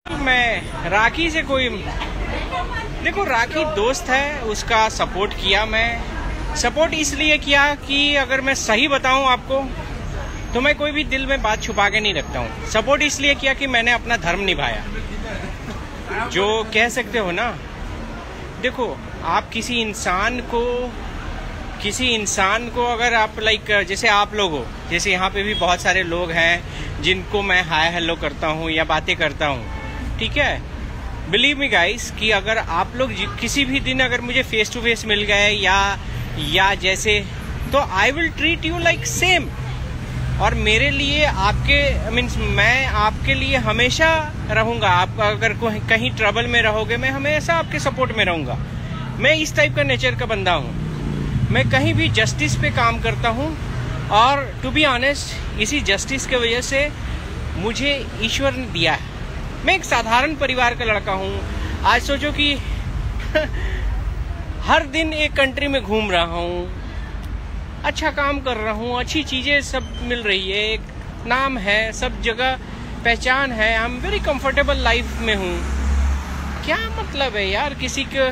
मैं राखी से कोई देखो, राखी दोस्त है, उसका सपोर्ट किया। मैं सपोर्ट इसलिए किया कि अगर मैं सही बताऊं आपको तो मैं कोई भी दिल में बात छुपा के नहीं रखता हूं। सपोर्ट इसलिए किया कि मैंने अपना धर्म निभाया। जो कह सकते हो ना, देखो आप किसी इंसान को अगर आप लाइक जैसे आप लोग हो, जैसे यहाँ पे भी बहुत सारे लोग हैं जिनको मैं हाय हेलो करता हूँ या बातें करता हूँ, ठीक है। बिलीव मी गाइस कि अगर आप लोग किसी भी दिन अगर मुझे फेस टू फेस मिल गए या जैसे, तो I will treat you like same. और मेरे लिए आपके मीन्स मैं आपके लिए हमेशा रहूँगा। आप अगर कहीं ट्रबल में रहोगे, मैं हमेशा आपके सपोर्ट में रहूँगा। मैं इस टाइप का नेचर का बंदा हूँ। मैं कहीं भी जस्टिस पे काम करता हूँ और टू बी ऑनेस्ट इसी जस्टिस के वजह से मुझे ईश्वर ने दिया है। मैं एक साधारण परिवार का लड़का हूँ। आज सोचो कि हर दिन एक कंट्री में घूम रहा हूँ, अच्छा काम कर रहा हूँ, अच्छी चीज़ें सब मिल रही है, एक नाम है, सब जगह पहचान है। I am very comfortable life में हूँ। क्या मतलब है यार किसी के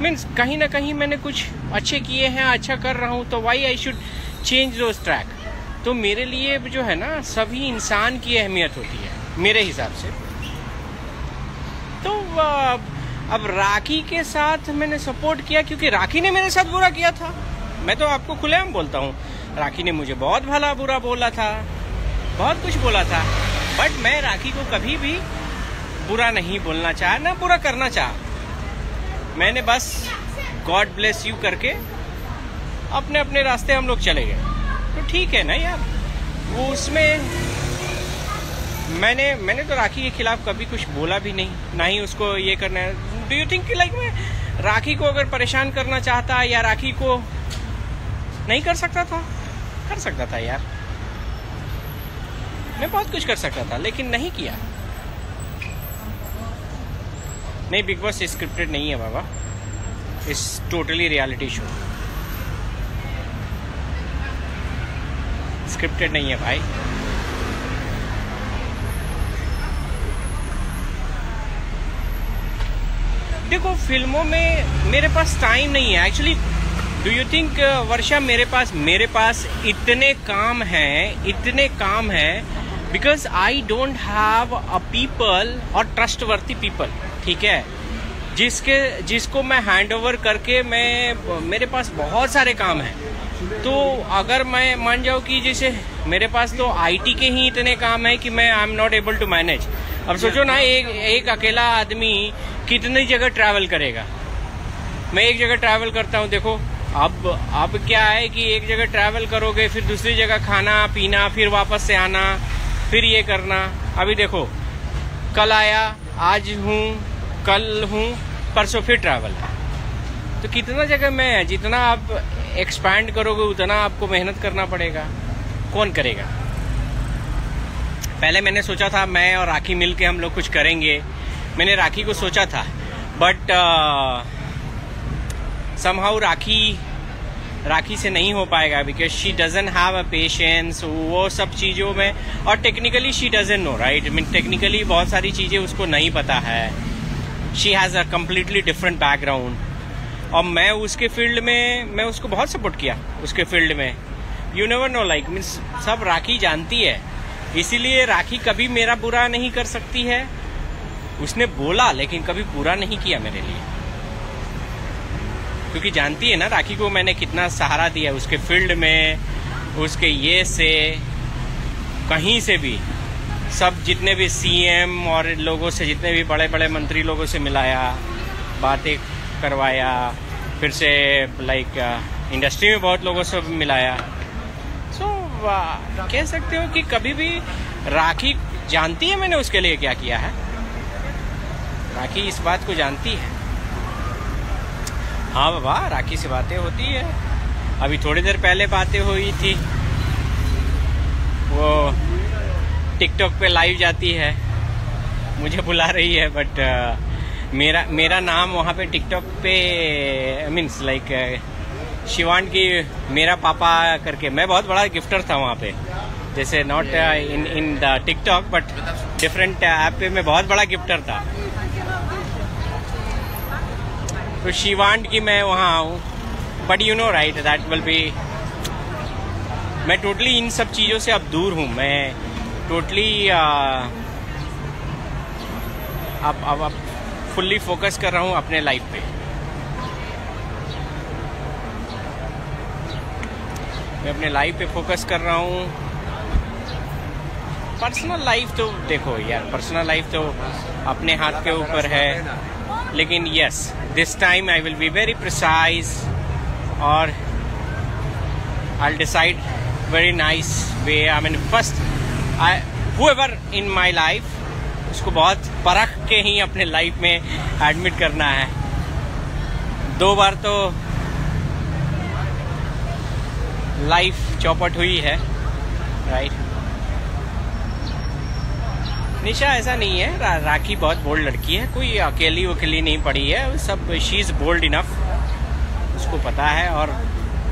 मीन्स कहीं ना कहीं मैंने कुछ अच्छे किए हैं, अच्छा कर रहा हूँ, तो why I should change those track. तो मेरे लिए जो है ना, सभी इंसान की अहमियत होती है मेरे हिसाब से। तो अब राखी के साथ मैंने सपोर्ट किया क्योंकि राखी ने मेरे साथ बुरा किया था। मैं तो आपको खुलेआम बोलता हूँ, राखी ने मुझे बहुत भला बुरा बोला था, बहुत कुछ बोला था। बट मैं राखी को कभी भी बुरा नहीं बोलना चाहा, ना बुरा करना चाहा। मैंने बस गॉड ब्लेस यू करके अपने अपने रास्ते हम लोग चले गए। तो ठीक है ना यार, वो उसमें मैंने तो राखी के खिलाफ कभी कुछ बोला भी नहीं, ना ही उसको ये करना है। डू यू थिंक लाइक मैं राखी को अगर परेशान करना चाहता या राखी को नहीं कर सकता था? कर सकता था यार, मैं बहुत कुछ कर सकता था, लेकिन नहीं किया। नहीं, बिग बॉस स्क्रिप्टेड नहीं है बाबा, it's totally reality show. Scripted नहीं है भाई। देखो फिल्मों में मेरे पास टाइम नहीं है एक्चुअली। डू यू थिंक वर्षा मेरे पास इतने काम हैं because I don't have a people और ट्रस्टवर्थी पीपल, ठीक है, जिसको मैं हैंड ओवर करके मेरे पास बहुत सारे काम हैं। तो अगर मैं मान जाऊँ कि जैसे मेरे पास तो आईटी के ही इतने काम है कि मैं I am not able to manage. अब सोचो ना, एक अकेला आदमी कितनी जगह ट्रैवल करेगा। मैं एक जगह ट्रैवल करता हूँ, देखो अब क्या है कि एक जगह ट्रैवल करोगे, फिर दूसरी जगह खाना पीना, फिर वापस से आना, फिर ये करना। अभी देखो, कल आया, आज हूँ, कल हूँ, परसों फिर ट्रैवल है। तो कितना जगह मैं, जितना आप एक्सपैंड करोगे उतना आपको मेहनत करना पड़ेगा। कौन करेगा? पहले मैंने सोचा था मैं और राखी मिलके हम लोग कुछ करेंगे, मैंने राखी को सोचा था, बट समहाउ राखी से नहीं हो पाएगा because she doesn't have a patience वो सब चीज़ों में। और technically she doesn't know, right, mean technically बहुत सारी चीज़ें उसको नहीं पता है। She has a completely different background. और मैं उसके फील्ड में, मैं उसको बहुत सपोर्ट किया उसके फील्ड में। You never know, like means सब राखी जानती है, इसीलिए राखी कभी मेरा बुरा नहीं कर सकती है। उसने बोला लेकिन कभी बुरा नहीं किया मेरे लिए, क्योंकि जानती है ना राखी को मैंने कितना सहारा दिया उसके फील्ड में, उसके ये से कहीं से भी, सब जितने भी सीएम और लोगों से, जितने भी बड़े बड़े मंत्री लोगों से मिलाया, बातें करवाया, फिर से लाइक इंडस्ट्री में बहुत लोगों से मिलाया। सो कह सकते हो कि कभी भी राखी जानती है मैंने उसके लिए क्या किया है। राखी इस बात को जानती है। हाँ बाबा, राखी से बातें होती है। अभी थोड़ी देर पहले बातें हुई थी, वो टिकटॉक पे लाइव जाती है, मुझे बुला रही है, बट मेरा नाम वहाँ पे टिकटॉक पे मीन्स लाइक शिवान की मेरा पापा करके, मैं बहुत बड़ा गिफ्टर था वहाँ पे, जैसे not in the TikTok but different app पे मैं बहुत बड़ा गिफ्टर था। तो शी वांट कि मैं वहाँ आऊँ, but you know right that will be, मैं टोटली इन सब चीज़ों से अब दूर हूँ। मैं टोटली अब फुल्ली फोकस कर रहा हूँ अपने लाइफ पे। मैं अपने लाइफ पे फोकस कर रहा हूँ। पर्सनल लाइफ तो देखो यार, पर्सनल लाइफ तो अपने हाथ के ऊपर है, लेकिन yes this time I will be very precise और I will decide very nice way. I mean first whoever in my life, उसको बहुत परख के ही अपने लाइफ में एडमिट करना है। 2 बार तो लाइफ चौपट हुई है, राइट। निशा ऐसा नहीं है, राखी बहुत बोल्ड लड़की है, कोई अकेली वकेली नहीं पड़ी है, सब शी इज बोल्ड इनफ, उसको पता है। और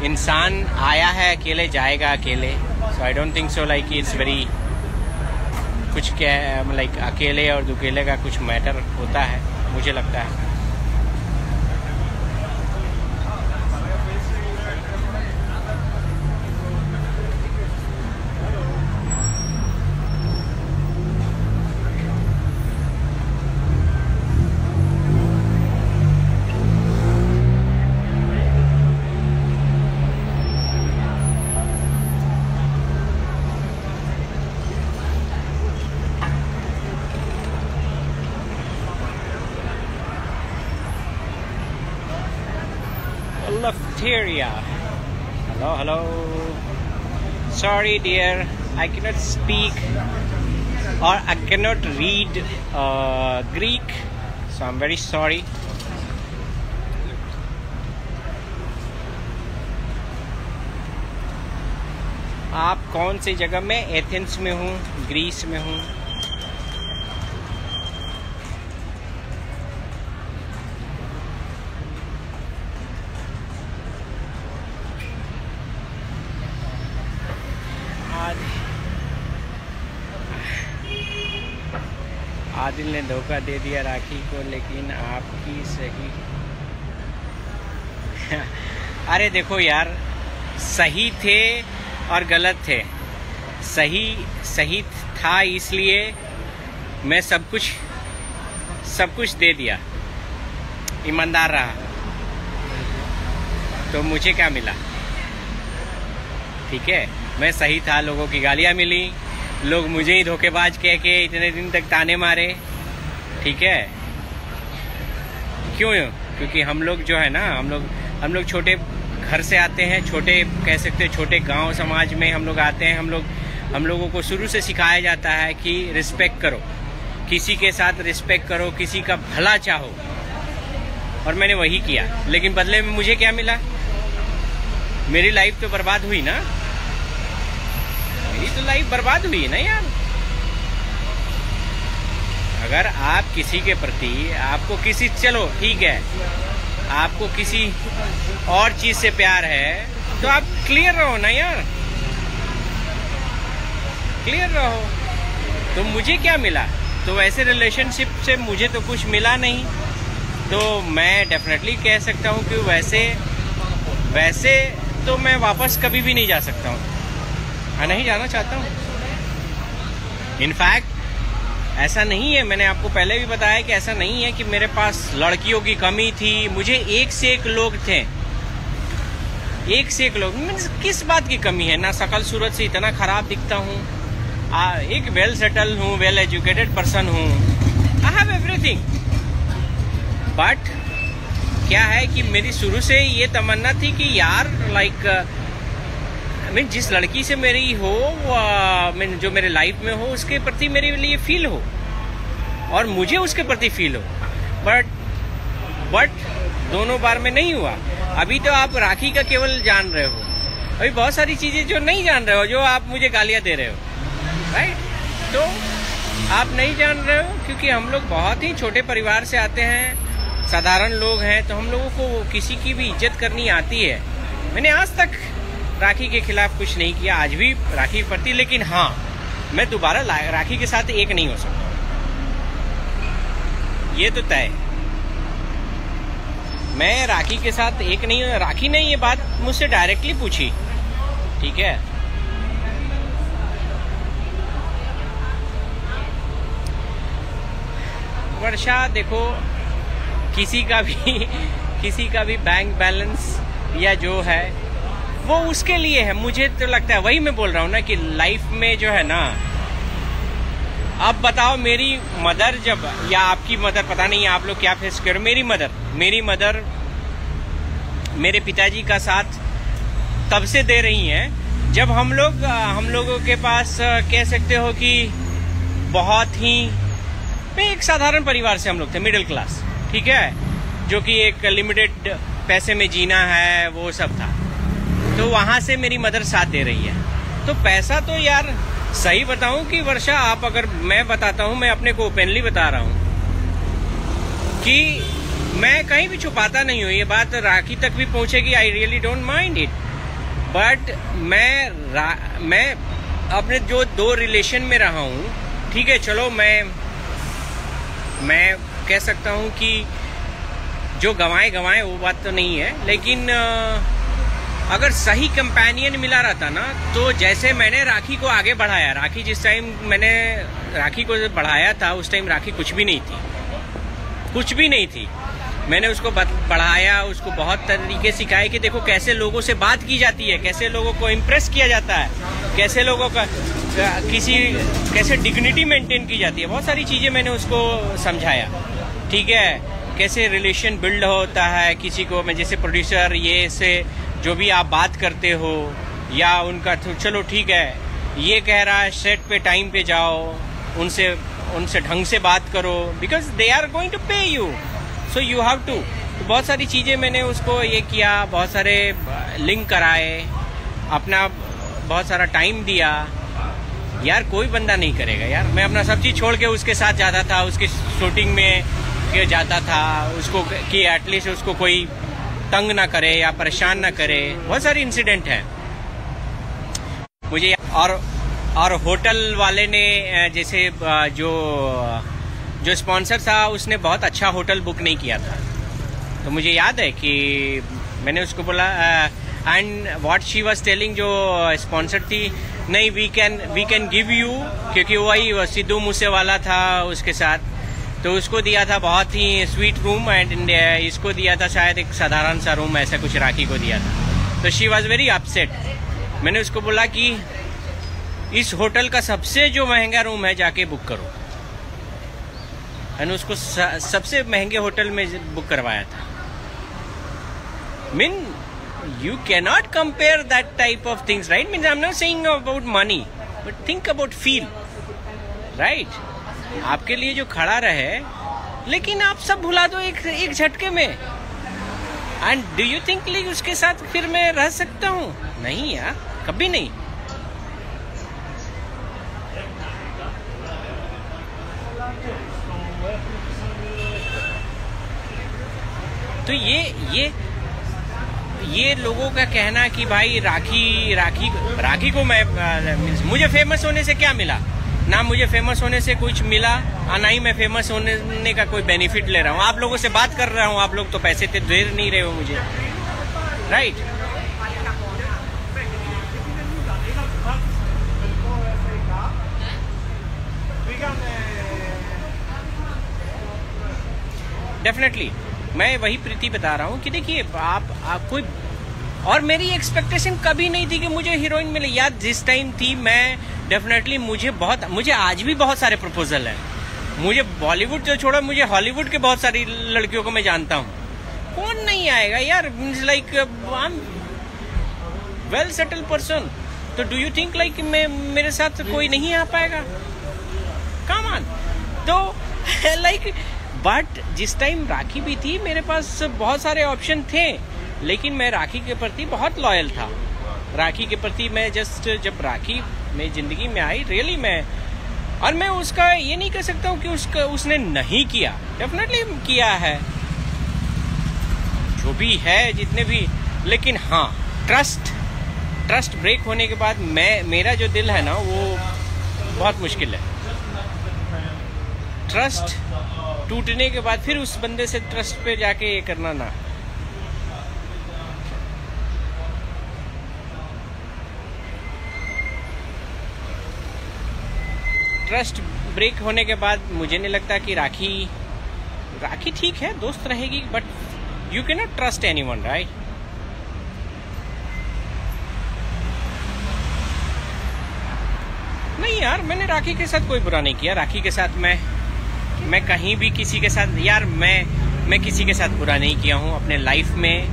इंसान आया है अकेले, जाएगा अकेले। So I don't think so like it's very कुछ क्या लाइक अकेले और दुकेले का कुछ मैटर होता है, मुझे लगता है। Lafteria. Hello. Sorry dear, I cannot speak or I cannot read Greek, so I'm very sorry. आप कौन सी जगह में? एथेंस में हूँ, ग्रीस में हूँ। आदिल ने धोखा दे दिया राखी को, लेकिन आपकी सही अरे देखो यार, सही थे और गलत थे। सही था इसलिए मैं सब कुछ दे दिया, ईमानदार रहा, तो मुझे क्या मिला? ठीक है, मैं सही था, लोगों की गालियाँ मिली, लोग मुझे ही धोखेबाज कह के इतने दिन तक ताने मारे। ठीक है, क्यों? क्योंकि हम लोग जो है ना, हम लोग छोटे घर से आते हैं, छोटे कह सकते हैं छोटे गांव समाज में हम लोग आते हैं। हम लोगों को शुरू से सिखाया जाता है कि रिस्पेक्ट करो, किसी के साथ रिस्पेक्ट करो, किसी का भला चाहो, और मैंने वही किया। लेकिन बदले में मुझे क्या मिला? मेरी लाइफ तो बर्बाद हुई ना, मेरी तो लाइफ बर्बाद हुई ना यार। अगर आप किसी के प्रति, आपको किसी, चलो ठीक है, आपको किसी और चीज से प्यार है, तो आप क्लियर रहो ना यार, क्लियर रहो। तो मुझे क्या मिला? तो वैसे रिलेशनशिप से मुझे तो कुछ मिला नहीं, तो मैं डेफिनेटली कह सकता हूँ कि वैसे तो मैं वापस कभी भी नहीं जा सकता हूँ, मैं नहीं जाना चाहता हूँ। इनफैक्ट ऐसा नहीं है, मैंने आपको पहले भी बताया कि ऐसा नहीं है कि मेरे पास लड़कियों की कमी थी। मुझे एक से एक लोग थे, एक से एक लोग। किस बात की कमी है? ना शकल सूरत से इतना खराब दिखता हूँ, एक वेल सेटल हूँ, वेल एजुकेटेड पर्सन हूँ, आई हैव एवरीथिंग। बट क्या है कि मेरी शुरू से ये तमन्ना थी कि यार लाइक मैं जिस लड़की से मेरी हो, जो मेरे लाइफ में हो, उसके प्रति मेरे लिए फील हो और मुझे उसके प्रति फील हो। बट दोनों बार में नहीं हुआ। अभी तो आप राखी का केवल जान रहे हो, अभी बहुत सारी चीजें जो नहीं जान रहे हो, जो आप मुझे गालियां दे रहे हो, राइट? तो आप नहीं जान रहे हो क्योंकि हम लोग बहुत ही छोटे परिवार से आते हैं, साधारण लोग हैं, तो हम लोगों को किसी की भी इज्जत करनी आती है। मैंने आज तक राखी के खिलाफ कुछ नहीं किया, आज भी राखी के प्रति, लेकिन हाँ मैं दोबारा राखी के साथ एक नहीं हो सकता, ये तो तय है। मैं राखी के साथ एक नहीं, राखी ने ये बात मुझसे डायरेक्टली पूछी, ठीक है। वर्षा देखो, किसी का भी बैंक बैलेंस या जो है वो उसके लिए है। मुझे तो लगता है, वही मैं बोल रहा हूँ ना कि लाइफ में जो है ना, अब बताओ मेरी मदर जब, या आपकी मदर, पता नहीं आप लोग क्या फेस करो, मेरी मदर मेरे पिताजी का साथ तब से दे रही हैं जब हम लोगों के पास कह सकते हो कि बहुत ही, मैं एक साधारण परिवार से हम लोग थे, मिडिल क्लास, ठीक है, जो कि एक लिमिटेड पैसे में जीना है, वो सब था। तो वहां से मेरी मदर साथ दे रही है। तो पैसा तो यार, सही बताऊं कि वर्षा, आप अगर, मैं बताता हूं, मैं अपने को ओपनली बता रहा हूं कि मैं कहीं भी छुपाता नहीं हूं, ये बात राखी तक भी पहुंचेगी, आई really don't mind it, but मैं अपने जो 2 रिलेशन में रहा हूं, ठीक है, चलो मैं कह सकता हूं कि जो गंवाए वो बात तो नहीं है, लेकिन अगर सही कंपेनियन मिला रहता ना, तो जैसे मैंने राखी को आगे बढ़ाया, राखी जिस टाइम मैंने राखी को बढ़ाया था, उस टाइम राखी कुछ भी नहीं थी। मैंने उसको बढ़ाया, उसको बहुत तरीके सिखाए कि देखो कैसे लोगों से बात की जाती है, कैसे लोगों को इम्प्रेस किया जाता है, कैसे लोगों का कैसे डिग्निटी मेंटेन की जाती है, बहुत सारी चीजें मैंने उसको समझाया, ठीक है, कैसे रिलेशन बिल्ड होता है। किसी को मैं जैसे प्रोड्यूसर, ये से जो भी आप बात करते हो, या उनका चलो ठीक है, ये कह रहा है सेट पे टाइम पे जाओ, उनसे ढंग से बात करो, because they are going to pay you, so you have to. तो बहुत सारी चीज़ें मैंने उसको ये किया, बहुत सारे लिंक कराए, अपना बहुत सारा टाइम दिया। यार कोई बंदा नहीं करेगा यार, मैं अपना सब चीज़ छोड़ के उसके साथ जाता था, उसकी शूटिंग में जाता था, उसको कि एटलीस्ट उसको कोई तंग ना करे या परेशान ना करे। बहुत सारे इंसिडेंट हैं मुझे। और होटल वाले ने जैसे जो स्पॉन्सर था, उसने बहुत अच्छा होटल बुक नहीं किया था, तो मुझे याद है कि मैंने उसको बोला, and what she was telling, जो स्पॉन्सर थी, नहीं वी कैन गिव यू, क्योंकि वही सिद्धू मूसेवाला था उसके साथ, तो उसको दिया था बहुत ही स्वीट रूम, एंड इसको दिया था शायद एक साधारण सा रूम, ऐसा कुछ राखी को दिया था। तो शी वॉज वेरी अपसेट। मैंने उसको बोला कि इस होटल का सबसे जो महंगा रूम है जाके बुक करो, एंड उसको सबसे महंगे होटल में बुक करवाया था। Mean you cannot compare that type of things, right? Means I'm not saying about money, but think about feel, right? आपके लिए जो खड़ा रहे, लेकिन आप सब भुला दो एक झटके में, and do you think like उसके साथ फिर मैं रह सकता हूँ? नहीं यार, कभी नहीं। तो ये लोगों का कहना कि भाई राखी को मैं, मुझे फेमस होने से क्या मिला? ना मुझे फेमस होने से कुछ मिला, और ना ही मैं फेमस होने का कोई बेनिफिट ले रहा हूँ। आप लोगों से बात कर रहा हूँ, आप लोग तो पैसे दे नहीं रहे हो मुझे, राइट? डेफिनेटली मैं वही प्रीति बता रहा हूँ कि देखिए आप कोई, और मेरी एक्सपेक्टेशन कभी नहीं थी कि मुझे हीरोइन मिले। यार जिस टाइम थी, मैं डेफिनेटली मुझे आज भी बहुत सारे प्रपोजल हैं। मुझे बॉलीवुड जो छोड़ा, मुझे हॉलीवुड के बहुत सारी लड़कियों को मैं जानता हूँ। कौन नहीं आएगा यार? Means like I am well settled person, तो डू यू थिंक लाइक मेरे साथ कोई नहीं आ पाएगा? Come on. तो लाइक बट जिस टाइम राखी भी थी, मेरे पास बहुत सारे ऑप्शन थे, लेकिन मैं राखी के प्रति बहुत लॉयल था। राखी के प्रति मैं जब राखी मेरी जिंदगी में आई, रियली मैं उसका ये नहीं कह सकता हूँ कि उसने नहीं किया, डेफिनेटली किया है, जो भी है जितने भी, लेकिन हाँ ट्रस्ट ट्रस्ट ब्रेक होने के बाद मेरा जो दिल है ना वो बहुत मुश्किल है। ट्रस्ट टूटने के बाद फिर उस बंदे से ट्रस्ट पे जाके ये करना ना। ट्रस्ट ब्रेक होने के बाद मुझे नहीं लगता कि राखी ठीक है, दोस्त रहेगी, but you can not trust anyone, right? नहीं यार, मैंने राखी के साथ कोई बुरा नहीं किया। राखी के साथ मैं कहीं भी किसी के साथ, यार मैं किसी के साथ बुरा नहीं किया हूँ अपने लाइफ में।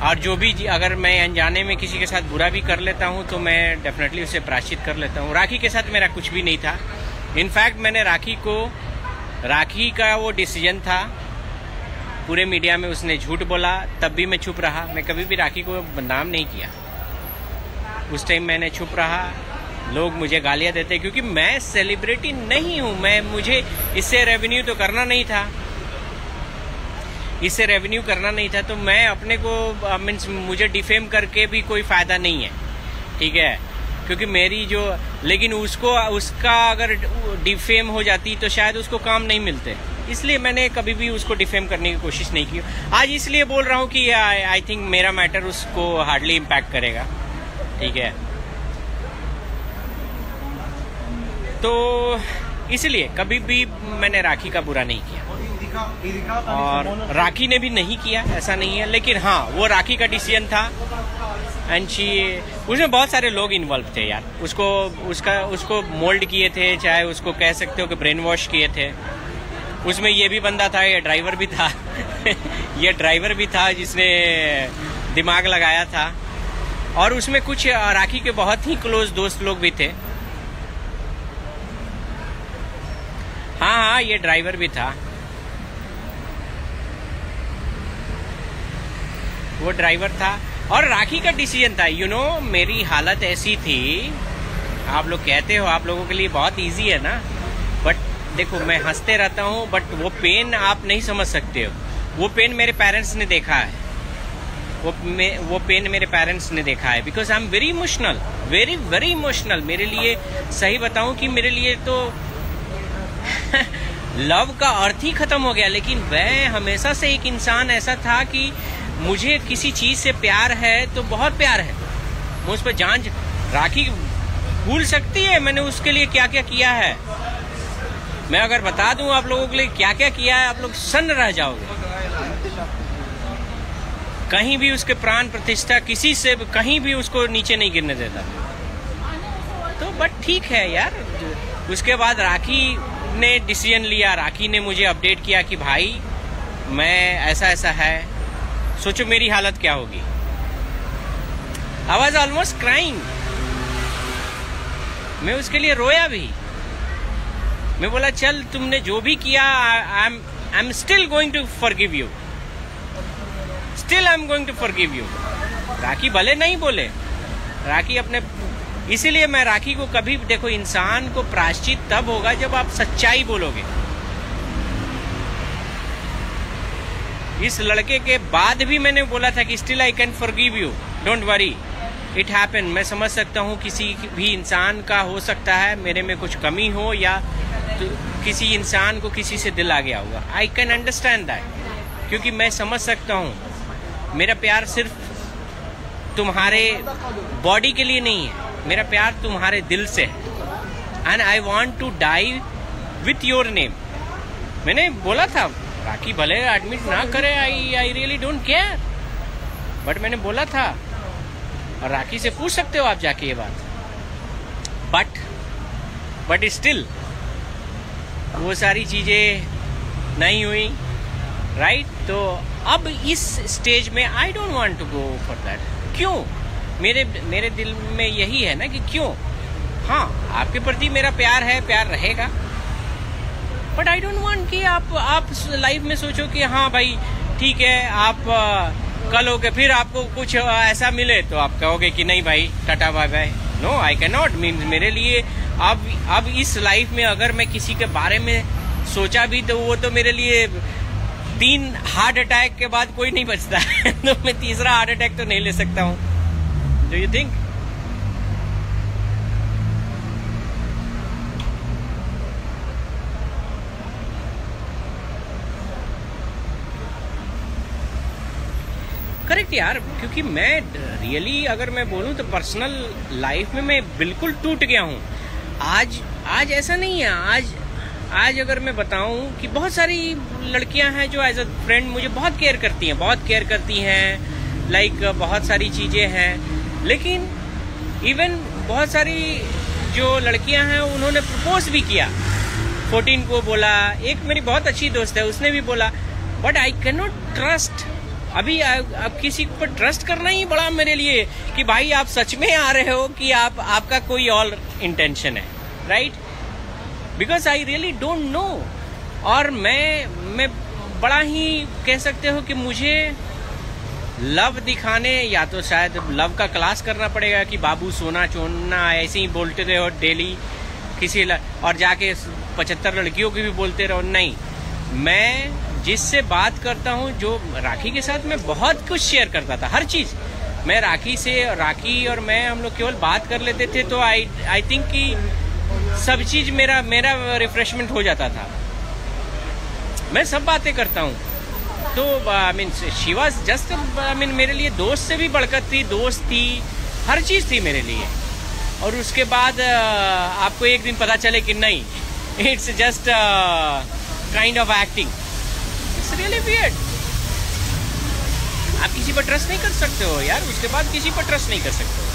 और जो भी, अगर मैं अनजाने में किसी के साथ बुरा भी कर लेता हूँ तो मैं डेफिनेटली उसे प्रायश्चित कर लेता हूँ। राखी के साथ मेरा कुछ भी नहीं था। इनफैक्ट मैंने राखी का वो डिसीजन था, पूरे मीडिया में उसने झूठ बोला, तब भी मैं चुप रहा। मैं कभी भी राखी को बदनाम नहीं किया। उस टाइम मैंने चुप रहा। लोग मुझे गालियां देते क्योंकि मैं सेलिब्रिटी नहीं हूँ। मुझे इससे रेवेन्यू तो करना नहीं था, तो मैं अपने को मीन्स मुझे डिफेम करके भी कोई फायदा नहीं है, ठीक है? क्योंकि मेरी जो, लेकिन उसका अगर डिफेम हो जाती तो शायद उसको काम नहीं मिलते, इसलिए मैंने कभी भी उसको डिफेम करने की कोशिश नहीं की। आज इसलिए बोल रहा हूँ कि आई थिंक मेरा मैटर उसको हार्डली इम्पैक्ट करेगा, ठीक है? तो इसलिए कभी भी मैंने राखी का बुरा नहीं किया और राखी ने भी नहीं किया, ऐसा नहीं है। लेकिन हाँ, वो राखी का डिसीजन था एंड उसमें बहुत सारे लोग इन्वॉल्व थे यार। उसको मोल्ड किए थे, चाहे उसको कह सकते हो कि ब्रेन वॉश किए थे। उसमें ये भी बंदा था, ये ड्राइवर भी था ये ड्राइवर भी था जिसने दिमाग लगाया था। और उसमें कुछ राखी के बहुत ही क्लोज दोस्त लोग भी थे। हाँ, ये ड्राइवर भी था, वो ड्राइवर था। और राखी का डिसीजन था। मेरी हालत ऐसी थी, आप लोग कहते हो आप लोगों के लिए बहुत इजी है ना, बट देखो मैं हंसते रहता हूँ, बट वो पेन आप नहीं समझ सकते हो। वो पेन मेरे पेरेंट्स ने देखा है, वो पेन मेरे पेरेंट्स ने देखा है। Because I am very emotional, very very emotional. मेरे लिए सही बताऊं कि मेरे लिए तो लव का अर्थ ही खत्म हो गया। लेकिन मैं हमेशा से एक इंसान ऐसा था कि मुझे किसी चीज से प्यार है तो बहुत प्यार है, मैं उस पर जान। राखी भूल सकती है मैंने उसके लिए क्या क्या किया है। मैं अगर बता दूं आप लोगों के लिए क्या क्या किया है, आप लोग सन्न रह जाओगे। कहीं भी उसके प्राण प्रतिष्ठा, किसी से कहीं भी उसको नीचे नहीं गिरने देता। तो बट ठीक है यार। उसके बाद राखी ने डिसीजन लिया, राखी ने मुझे अपडेट किया कि भाई मैं ऐसा है। सोचो मेरी हालत क्या होगी। I was almost crying. मैं उसके लिए रोया भी। मैं बोला चल तुमने जो भी किया, I am still going to forgive you, still I am going to forgive you. Rakhi भले नहीं बोले, राखी अपने, इसीलिए मैं राखी को कभी, देखो इंसान को प्रायश्चित तब होगा जब आप सच्चाई बोलोगे। इस लड़के के बाद भी मैंने बोला था कि still I can forgive you, don't worry, it happen. मैं समझ सकता हूँ किसी भी इंसान का हो सकता है मेरे में कुछ कमी हो, या तो किसी इंसान को किसी से दिल आ गया होगा। आई कैन अंडरस्टैंड दैट, क्योंकि मैं समझ सकता हूँ मेरा प्यार सिर्फ तुम्हारे बॉडी के लिए नहीं है, मेरा प्यार तुम्हारे दिल से है। And I want to die with your name. मैंने बोला था राखी भले एडमिट ना करे, I really don't care, but मैंने बोला था। और राखी से पूछ सकते हो आप जाके ये बात। बट स्टिल वो सारी चीजें नहीं हुई, राइट? तो अब इस स्टेज में I don't want to go for that. क्यों? मेरे दिल में यही है ना कि क्यों। हाँ, आपके प्रति मेरा प्यार है, प्यार रहेगा, बट आई डोंट वांट कि आप लाइफ में सोचो कि हाँ भाई ठीक है, आप कल हो के फिर आपको कुछ ऐसा मिले तो आप कहोगे कि नहीं भाई tata bye bye. No, I can not. Mean मेरे लिए अब इस लाइफ में अगर मैं किसी के बारे में सोचा भी तो वो तो मेरे लिए 3 हार्ट अटैक के बाद कोई नहीं बचता है तो मैं तीसरा हार्ट अटैक तो नहीं ले सकता हूँ। Do you think? करेक्ट यार, क्योंकि मैं रियली अगर मैं बोलूं तो पर्सनल लाइफ में मैं बिल्कुल टूट गया हूं। आज ऐसा नहीं है। आज अगर मैं बताऊं कि बहुत सारी लड़कियां हैं जो एज अ फ्रेंड मुझे बहुत केयर करती हैं, लाइक बहुत सारी चीजें हैं। लेकिन इवन बहुत सारी जो लड़कियां हैं उन्होंने प्रपोज भी किया, 14 को बोला। एक मेरी बहुत अच्छी दोस्त है, उसने भी बोला, but I can not trust. अभी अब किसी पर ट्रस्ट करना ही बड़ा मेरे लिए कि भाई आप सच में आ रहे हो कि आपका कोई और इंटेंशन है, right? Because I really don't know. और मैं बड़ा ही कह सकते हो कि मुझे लव दिखाने या तो शायद लव का क्लास करना पड़ेगा कि बाबू सोना चोना ऐसे ही बोलते रहो डेली किसी और जाके 75 लड़कियों की भी बोलते रहो। नहीं, मैं जिससे बात करता हूँ, जो राखी के साथ मैं बहुत कुछ शेयर करता था, हर चीज मैं राखी और मैं हम लोग केवल बात कर लेते थे, तो आई थिंक कि सब चीज मेरा रिफ्रेशमेंट हो जाता था। मैं सब बातें करता हूँ, तो I mean she was just मेरे लिए दोस्त से भी बढ़कर थी, दोस्त थी, हर चीज थी मेरे लिए। और उसके बाद आपको एक दिन पता चले कि नहीं, it's just kind of acting. It's really weird. आप किसी पर ट्रस्ट नहीं कर सकते हो यार, उसके बाद किसी पर ट्रस्ट नहीं कर सकते हो।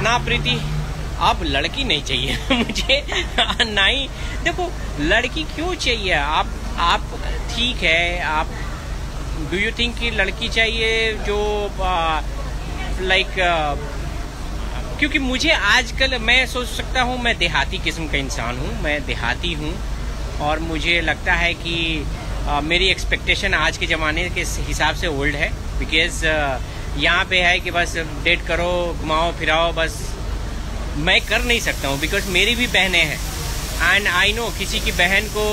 ना प्रीति, अब लड़की नहीं चाहिए मुझे नहीं। देखो, लड़की क्यों चाहिए? आप ठीक है, आप डू यू थिंक कि लड़की चाहिए जो लाइक क्योंकि मुझे आजकल मैं सोच सकता हूँ, मैं देहाती किस्म का इंसान हूँ, मैं देहाती हूँ, और मुझे लगता है कि मेरी एक्सपेक्टेशन आज के ज़माने के हिसाब से ओल्ड है। बिकॉज यहाँ पे है कि बस डेट करो, घुमाओ फिराओ, बस मैं कर नहीं सकता हूँ। बिकॉज मेरी भी बहनें हैं, एंड आई नो किसी की बहन को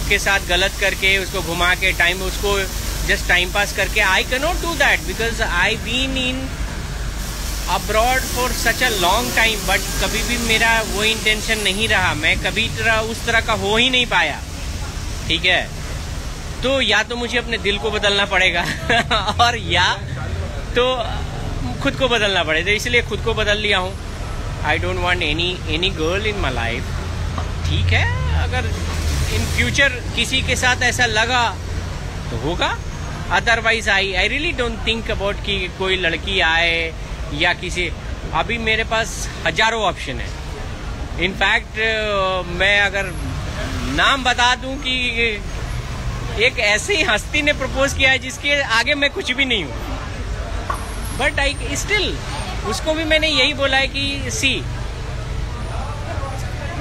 के साथ गलत करके उसको घुमा के उसको जस्ट टाइम पास करके I can not do that, because I been in abroad for such a long time. But कभी भी मेरा वो इंटेंशन नहीं रहा, मैं कभी उस तरह का हो ही नहीं पाया, ठीक है? तो या तो मुझे अपने दिल को बदलना पड़ेगा और या तो खुद को बदलना पड़ेगा। तो इसलिए खुद को बदल लिया हूँ। आई don't want any girl in my life, ठीक है? अगर इन फ्यूचर किसी के साथ ऐसा लगा तो होगा, otherwise I really don't think about कि कोई लड़की आए या किसी। अभी मेरे पास हजारों ऑप्शन है। इनफैक्ट मैं अगर नाम बता दूं कि एक ऐसी हस्ती ने प्रपोज किया है जिसके आगे मैं कुछ भी नहीं हूं, बट आई स्टिल उसको भी मैंने यही बोला है कि see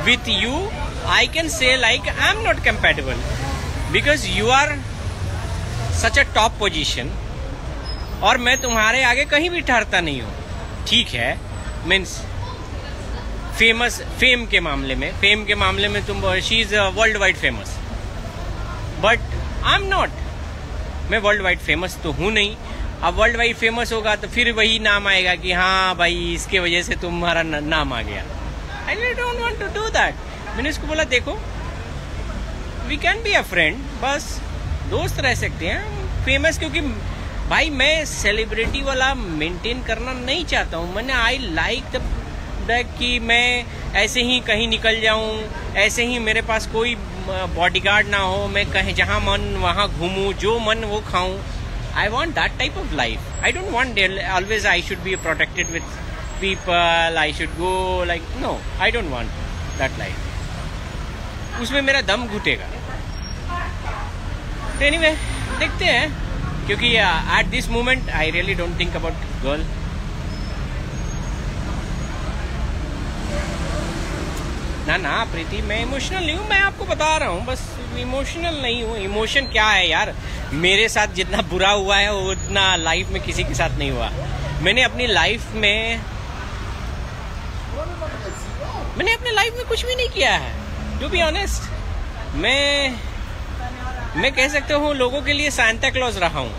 with you I can say like I am not compatible, because you are such a top position और मैं तुम्हारे आगे कहीं भी ठहरता नहीं हूँ, ठीक है? मीन्स फेम के मामले में तुम, she is world wide famous, but I am not. मैं वर्ल्ड वाइड फेमस तो हूँ नहीं। अब वर्ल्ड वाइड फेमस होगा तो फिर वही नाम आएगा कि हाँ भाई इसके वजह से तुम्हारा नाम आ गया। I really don't want to do that. मैंने उसको बोला देखो, we can be a friend, बस दोस्त रह सकते हैं। फेमस क्योंकि भाई मैं सेलिब्रिटी वाला मेंटेन करना नहीं चाहता हूँ। मैंने आई लाइक द कि मैं ऐसे ही कहीं निकल जाऊँ, ऐसे ही मेरे पास कोई बॉडीगार्ड ना हो, मैं कहीं जहाँ मन वहाँ घूमूं, जो मन वो खाऊं। I want that type of life. I don't want always I should be protected with people. I should go like no. I don't want that life. उसमें मेरा दम घुटेगा। तो anyway, देखते हैं, क्योंकि at this moment I really don't think about girl. ना प्रीति, मैं emotional नहीं हूँ, मैं आपको बता रहा हूँ, बस इमोशनल नहीं हूँ। इमोशन क्या है यार, मेरे साथ जितना बुरा हुआ है वो उतना लाइफ में किसी के साथ नहीं हुआ। मैंने अपनी लाइफ में कुछ भी नहीं किया है, टू बी ऑनेस्ट। मैं मैं कह सकता हूँ लोगों के लिए सांता क्लॉज रहा हूँ,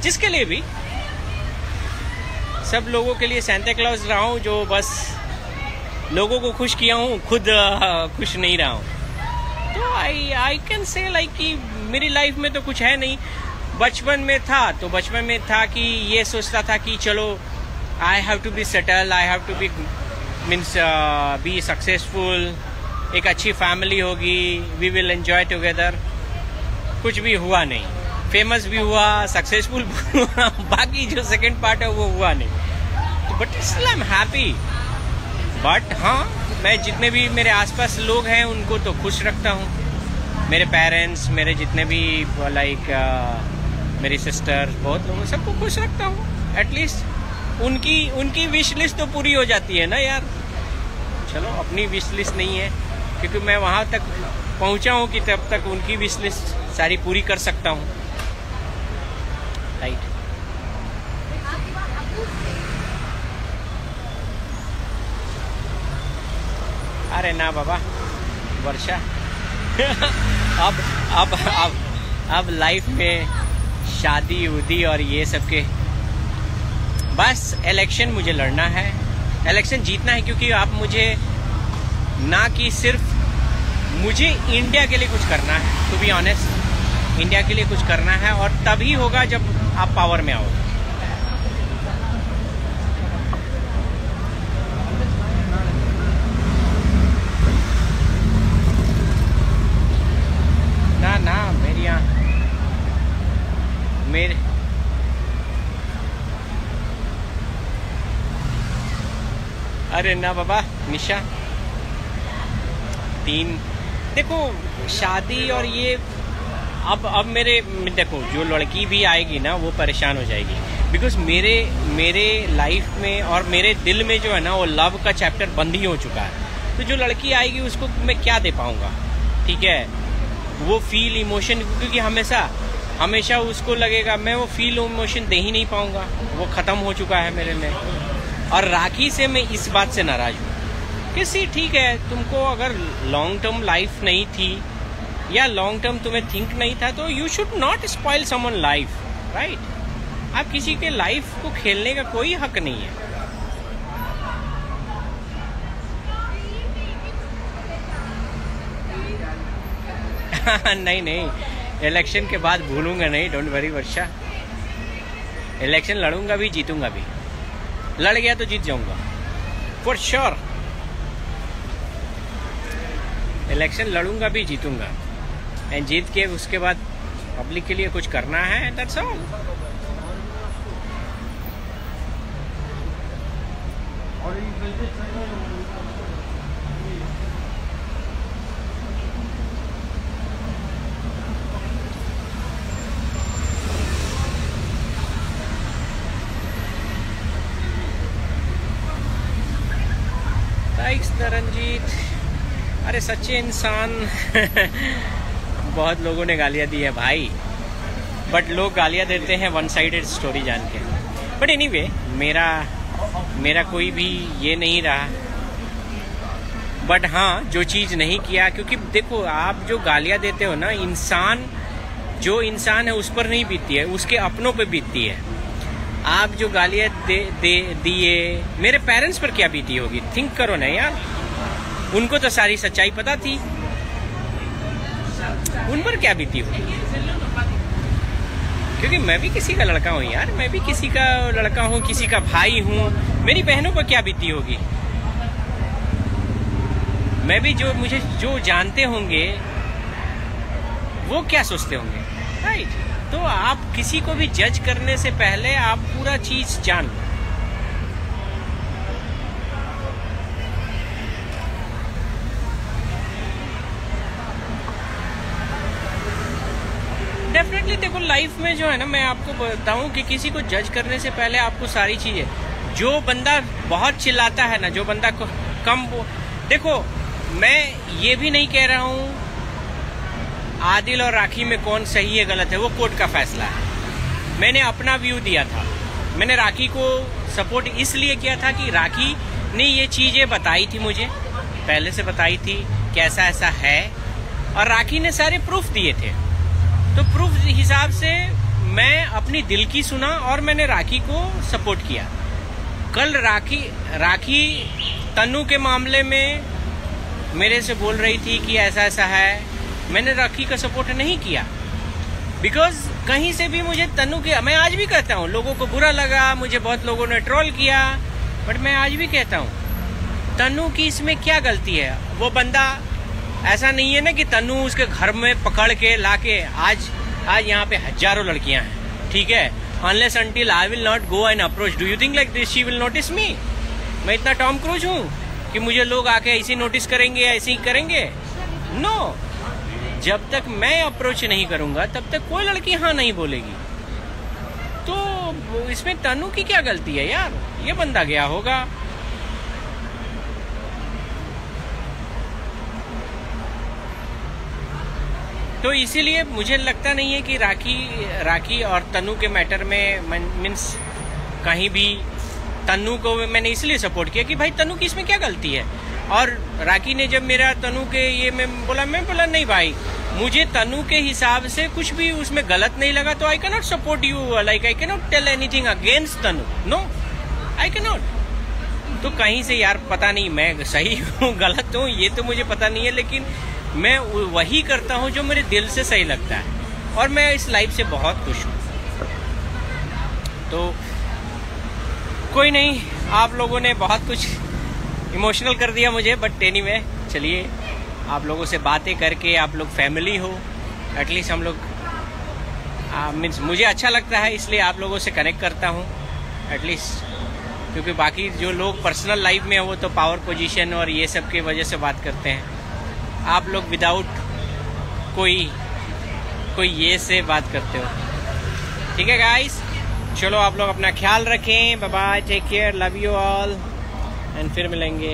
जिसके लिए भी, सब लोगों के लिए सांता क्लॉज रहा हूँ, जो बस लोगों को खुश किया हूँ, खुद खुश नहीं रहा हूँ। तो आई कैन से लाइक कि मेरी लाइफ में तो कुछ है नहीं। बचपन में था कि ये सोचता था कि चलो I have to be settle, I have to be means be successful, एक अच्छी फैमिली होगी, वी विल एंजॉय टुगेदर। कुछ भी हुआ नहीं, फेमस भी हुआ, सक्सेसफुल भी हुआ, बाकी जो सेकंड पार्ट है वो हुआ नहीं। But still I am happy. But हाँ, मैं जितने भी मेरे आसपास लोग हैं उनको तो खुश रखता हूँ। मेरे पेरेंट्स, मेरे जितने भी लाइक मेरी सिस्टर, बहुत लोगों, सबको खुश रखता हूँ। एटलीस्ट उनकी विश लिस्ट तो पूरी हो जाती है ना यार। चलो, अपनी विश लिस्ट नहीं है, क्योंकि मैं वहाँ तक पहुँचा हूँ कि तब तक उनकी विश लिस्ट सारी पूरी कर सकता हूँ, राइट। अरे ना बाबा वर्षा, अब लाइफ में शादी उदी और ये सब के, बस इलेक्शन मुझे लड़ना है, इलेक्शन जीतना है। क्योंकि आप मुझे ना कि सिर्फ मुझे इंडिया के लिए कुछ करना है, टू बी ऑनेस्ट, इंडिया के लिए कुछ करना है, और तभी होगा जब आप पावर में आओगे। ना मेरी यहाँ मेरे अरे ना बाबा निशा, 3 देखो शादी और ये अब मेरे देखो, जो लड़की भी आएगी ना वो परेशान हो जाएगी, बिकॉज मेरे लाइफ में और मेरे दिल में जो है ना वो लव का चैप्टर बंद ही हो चुका है। तो जो लड़की आएगी उसको मैं क्या दे पाऊंगा, ठीक है, वो फील इमोशन, क्योंकि हमेशा उसको लगेगा मैं वो फील इमोशन दे ही नहीं पाऊंगा, वो ख़त्म हो चुका है मेरे में। और राखी से मैं इस बात से नाराज़ हूँ कि ठीक है, तुमको अगर लॉन्ग टर्म लाइफ नहीं थी या लॉन्ग टर्म तुम्हें थिंक नहीं था, तो you should not spoil someone life, right. आप किसी के लाइफ को खेलने का कोई हक नहीं है। नहीं, इलेक्शन के बाद भूलूंगा नहीं, डोंट वरी वर्षा। इलेक्शन लड़ूंगा भी, जीतूंगा भी। लड़ गया तो जीत जाऊंगा फॉर श्योर। इलेक्शन लड़ूंगा भी, जीतूंगा, एंड जीत के उसके बाद पब्लिक के लिए कुछ करना है, दैट्स ऑल। रंजीत, अरे सच्चे इंसान बहुत लोगों ने गालियां दी है भाई, बट लोग गालियां देते हैं वन साइडेड स्टोरी जान के। बट एनीवे, मेरा कोई भी ये नहीं रहा। बट हाँ, जो चीज़ नहीं किया, क्योंकि देखो आप जो गालियां देते हो ना, जो इंसान है उस पर नहीं बीतती है, उसके अपनों पे बीतती है। आप जो गालियां दिए, मेरे पेरेंट्स पर क्या बीती होगी, थिंक करो ना यार। उनको तो सारी सच्चाई पता थी, उन पर क्या बीती होगी। क्योंकि मैं भी किसी का लड़का हूँ यार, मैं भी किसी का लड़का हूँ, किसी का भाई हूँ। मेरी बहनों पर क्या बीती होगी। मैं भी मुझे जो जानते होंगे वो क्या सोचते होंगे, राइट। तो आप किसी को भी जज करने से पहले आप पूरा चीज जान लो। डेफिनेटली देखो, लाइफ में जो है ना, मैं आपको बताऊं कि किसी को जज करने से पहले आपको सारी चीजें, जो बंदा बहुत चिल्लाता है ना, जो बंदा को कम, देखो मैं ये भी नहीं कह रहा हूं आदिल और राखी में कौन सही है गलत है, वो कोर्ट का फैसला है। मैंने अपना व्यू दिया था। मैंने राखी को सपोर्ट इसलिए किया था कि राखी ने ये चीजें बताई थी, मुझे पहले से बताई थी कि ऐसा ऐसा है, और राखी ने सारे प्रूफ दिए थे। तो प्रूफ हिसाब से मैं अपनी दिल की सुना और मैंने राखी को सपोर्ट किया। कल राखी तन्नू के मामले में मेरे से बोल रही थी कि ऐसा ऐसा है, मैंने राखी का सपोर्ट नहीं किया बिकॉज कहीं से भी मुझे तन्नू के, मैं आज भी कहता हूँ, लोगों को बुरा लगा, मुझे बहुत लोगों ने ट्रोल किया, बट मैं आज भी कहता हूँ तन्नू की इसमें क्या गलती है। वो बंदा ऐसा नहीं है ना कि तन्नू उसके घर में पकड़ के लाके, आज यहाँ पे हजारों लड़कियां हैं, ठीक है, unless until I will not go and approach, do you think like this she will notice me? मैं इतना टॉम क्रूज हूँ कि मुझे लोग आके ऐसे नोटिस करेंगे, ऐसे ही करेंगे? नो, जब तक मैं अप्रोच नहीं करूंगा तब तक कोई लड़की हाँ नहीं बोलेगी। तो इसमें तन्नू की क्या गलती है यार? ये बंदा गया होगा। तो इसीलिए मुझे लगता नहीं है कि राखी और तन्नू के मैटर में मीन्स कहीं भी तन्नू को मैंने इसलिए सपोर्ट किया कि भाई तन्नू की इसमें क्या गलती है। और राखी ने जब मेरा तन्नू के ये मैं बोला नहीं भाई, मुझे तन्नू के हिसाब से कुछ भी उसमें गलत नहीं लगा, तो I can not support you, like I can not tell anything against Tannu, no I can not. तो कहीं से यार पता नहीं मैं सही हूँ गलत हूँ ये तो मुझे पता नहीं है, लेकिन मैं वही करता हूँ जो मेरे दिल से सही लगता है और मैं इस लाइफ से बहुत खुश हूँ। तो कोई नहीं, आप लोगों ने बहुत कुछ इमोशनल कर दिया मुझे, बट एनीवे चलिए, आप लोगों से बातें करके, आप लोग फैमिली हो, एटलीस्ट हम लोग मीन्स मुझे अच्छा लगता है, इसलिए आप लोगों से कनेक्ट करता हूँ एटलीस्ट, क्योंकि बाकी जो लोग पर्सनल लाइफ में है वो तो पावर पोजीशन और ये सब की वजह से बात करते हैं। आप लोग विदाउट कोई ये से बात करते हो। ठीक है गाइस, चलो आप लोग अपना ख्याल रखें, bye bye, take care, love you all and फिर मिलेंगे।